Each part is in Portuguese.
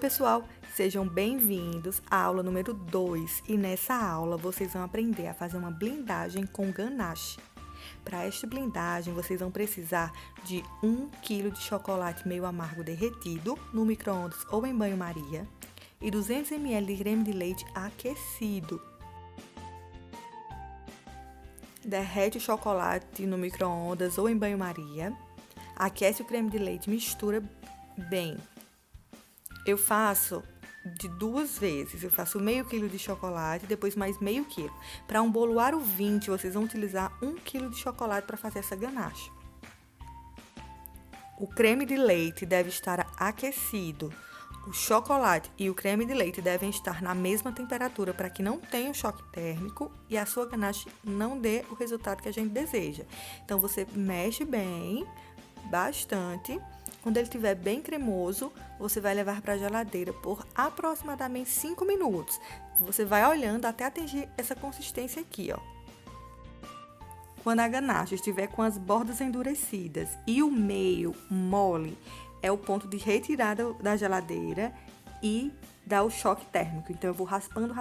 Oi, pessoal! Sejam bem-vindos à aula número 2 e nessa aula vocês vão aprender a fazer uma blindagem com ganache. Para esta blindagem, vocês vão precisar de 1 kg de chocolate meio amargo derretido no micro-ondas ou em banho-maria e 200 ml de creme de leite aquecido. Derrete o chocolate no micro-ondas ou em banho-maria, aquece o creme de leite, mistura bem. Eu faço de 2 vezes, eu faço meio quilo de chocolate, depois mais meio quilo. Para um bolo aro 20, vocês vão utilizar 1 kg de chocolate para fazer essa ganache. O creme de leite deve estar aquecido. O chocolate e o creme de leite devem estar na mesma temperatura para que não tenha um choque térmico e a sua ganache não dê o resultado que a gente deseja. Então, você mexe bem, bastante. Quando ele estiver bem cremoso, você vai levar para a geladeira por aproximadamente 5 minutos. Você vai olhando até atingir essa consistência aqui, ó. Quando a ganache estiver com as bordas endurecidas e o meio mole, é o ponto de retirada da geladeira e dar o choque térmico. Então, eu vou raspando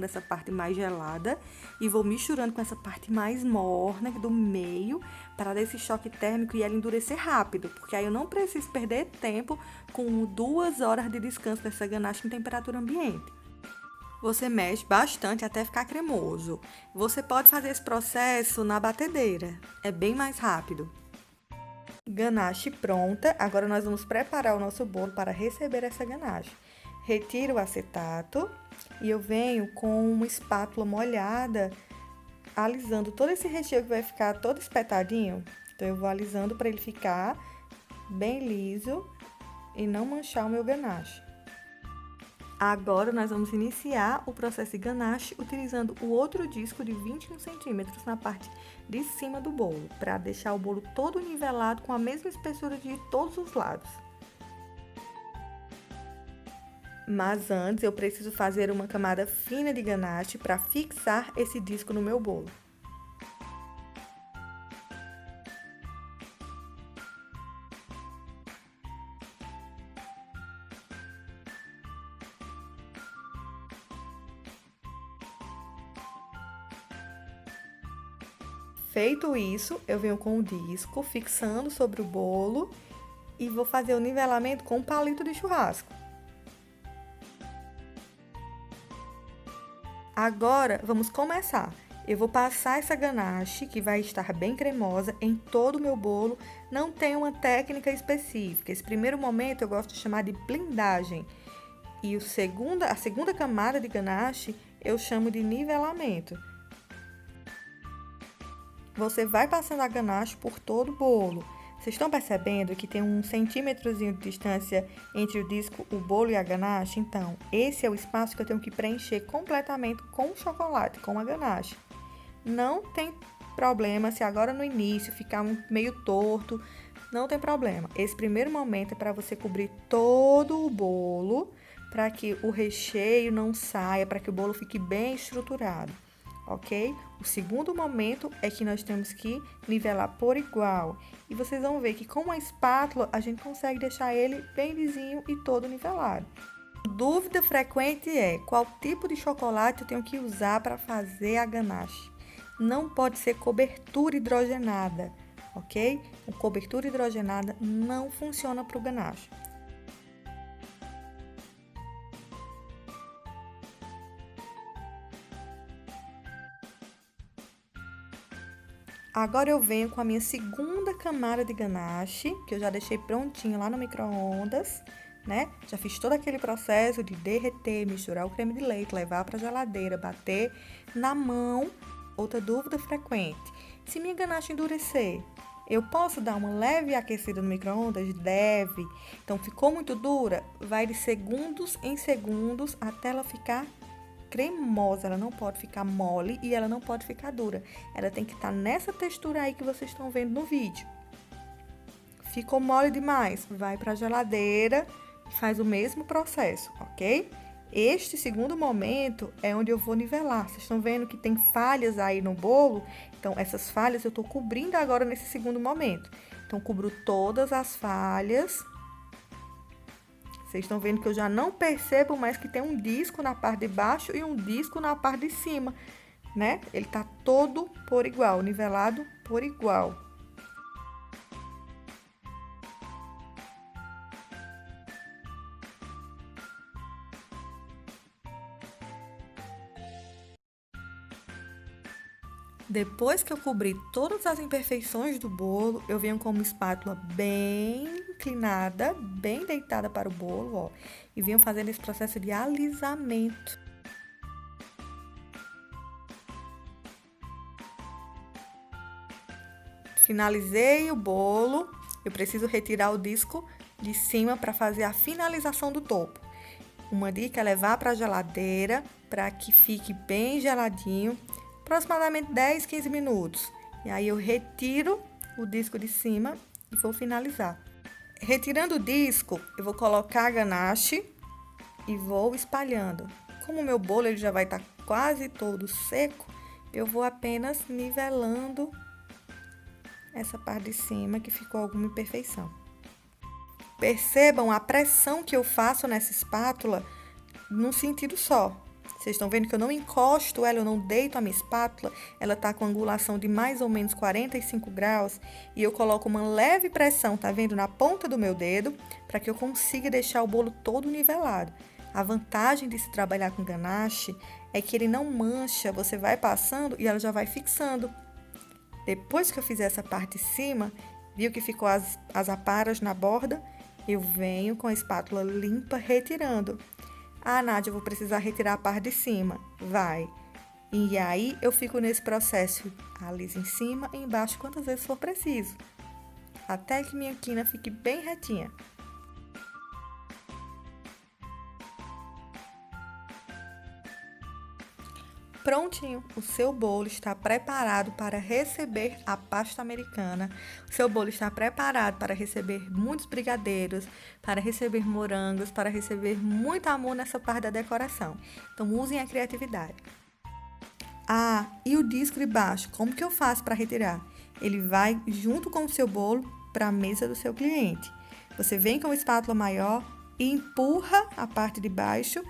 essa parte mais gelada e vou misturando com essa parte mais morna do meio para dar esse choque térmico e ela endurecer rápido, porque aí eu não preciso perder tempo com 2 horas de descanso dessa ganache em temperatura ambiente. Você mexe bastante até ficar cremoso. Você pode fazer esse processo na batedeira, é bem mais rápido. Ganache pronta, agora nós vamos preparar o nosso bolo para receber essa ganache. Retiro o acetato e eu venho com uma espátula molhada, alisando todo esse recheio que vai ficar todo espetadinho. Então, eu vou alisando para ele ficar bem liso e não manchar o meu ganache. Agora, nós vamos iniciar o processo de ganache utilizando o outro disco de 21 centímetros na parte de cima do bolo, para deixar o bolo todo nivelado com a mesma espessura de todos os lados. Mas antes, eu preciso fazer uma camada fina de ganache para fixar esse disco no meu bolo. Feito isso, eu venho com o disco fixando sobre o bolo e vou fazer o nivelamento com um palito de churrasco. Agora, vamos começar. Eu vou passar essa ganache, que vai estar bem cremosa, em todo o meu bolo. Não tem uma técnica específica. Esse primeiro momento eu gosto de chamar de blindagem. E a segunda camada de ganache eu chamo de nivelamento. Você vai passando a ganache por todo o bolo. Vocês estão percebendo que tem 1 centímetrozinho de distância entre o disco, o bolo e a ganache? Então, esse é o espaço que eu tenho que preencher completamente com o chocolate, com a ganache. Não tem problema se agora no início ficar meio torto, não tem problema. Esse primeiro momento é para você cobrir todo o bolo, para que o recheio não saia, para que o bolo fique bem estruturado. Ok? O segundo momento é que nós temos que nivelar por igual. E vocês vão ver que com a espátula a gente consegue deixar ele bem lisinho e todo nivelado. Dúvida frequente é qual tipo de chocolate eu tenho que usar para fazer a ganache. Não pode ser cobertura hidrogenada, ok? A cobertura hidrogenada não funciona para o ganache. Agora eu venho com a minha segunda camada de ganache, que eu já deixei prontinho lá no micro-ondas, né? Já fiz todo aquele processo de derreter, misturar o creme de leite, levar para a geladeira, bater na mão. Outra dúvida frequente: se minha ganache endurecer, eu posso dar uma leve aquecida no micro-ondas? Deve. Então, ficou muito dura? Vai de segundos em segundos até ela ficar cremosa, ela não pode ficar mole e ela não pode ficar dura. Ela tem que estar nessa textura aí que vocês estão vendo no vídeo. Ficou mole demais? Vai para a geladeira e faz o mesmo processo, ok? Este segundo momento é onde eu vou nivelar. Vocês estão vendo que tem falhas aí no bolo? Então, essas falhas eu estou cobrindo agora nesse segundo momento. Então, cubro todas as falhas Vocês estão vendo que eu já não percebo mais que tem um disco na parte de baixo e um disco na parte de cima, né? Ele tá todo por igual, nivelado por igual. Depois que eu cobri todas as imperfeições do bolo, eu venho com uma espátula bem inclinada, bem deitada para o bolo, ó, e venho fazendo esse processo de alisamento. Finalizei o bolo, eu preciso retirar o disco de cima para fazer a finalização do topo. Uma dica é levar para a geladeira para que fique bem geladinho, aproximadamente 10, 15 minutos. E aí eu retiro o disco de cima e vou finalizar. Retirando o disco, eu vou colocar a ganache e vou espalhando. Como o meu bolo ele já vai estar quase todo seco, eu vou apenas nivelando essa parte de cima que ficou alguma imperfeição. Percebam a pressão que eu faço nessa espátula num sentido só. Vocês estão vendo que eu não encosto ela, eu não deito a minha espátula, ela tá com angulação de mais ou menos 45 graus e eu coloco uma leve pressão, tá vendo, na ponta do meu dedo, para que eu consiga deixar o bolo todo nivelado. A vantagem de se trabalhar com ganache é que ele não mancha, você vai passando e ela já vai fixando. Depois que eu fizer essa parte de cima, viu que ficou as aparas na borda? Eu venho com a espátula limpa retirando. Ah, Nádia, eu vou precisar retirar a parte de cima. Vai. E aí, eu fico nesse processo, aliso em cima e embaixo quantas vezes for preciso. Até que minha quina fique bem retinha. Prontinho, o seu bolo está preparado para receber a pasta americana. O seu bolo está preparado para receber muitos brigadeiros, para receber morangos, para receber muito amor nessa parte da decoração. Então, usem a criatividade. Ah, e o disco de baixo, como que eu faço para retirar? Ele vai junto com o seu bolo para a mesa do seu cliente. Você vem com uma espátula maior e empurra a parte de baixo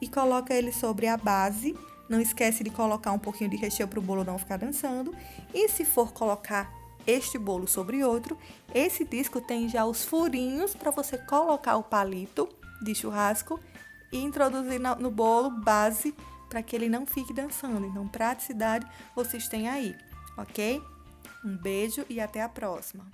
e coloca ele sobre a base. Não esquece de colocar um pouquinho de recheio para o bolo não ficar dançando. E se for colocar este bolo sobre outro, esse disco tem já os furinhos para você colocar o palito de churrasco e introduzir no bolo base para que ele não fique dançando. Então, praticidade vocês têm aí, ok? Um beijo e até a próxima!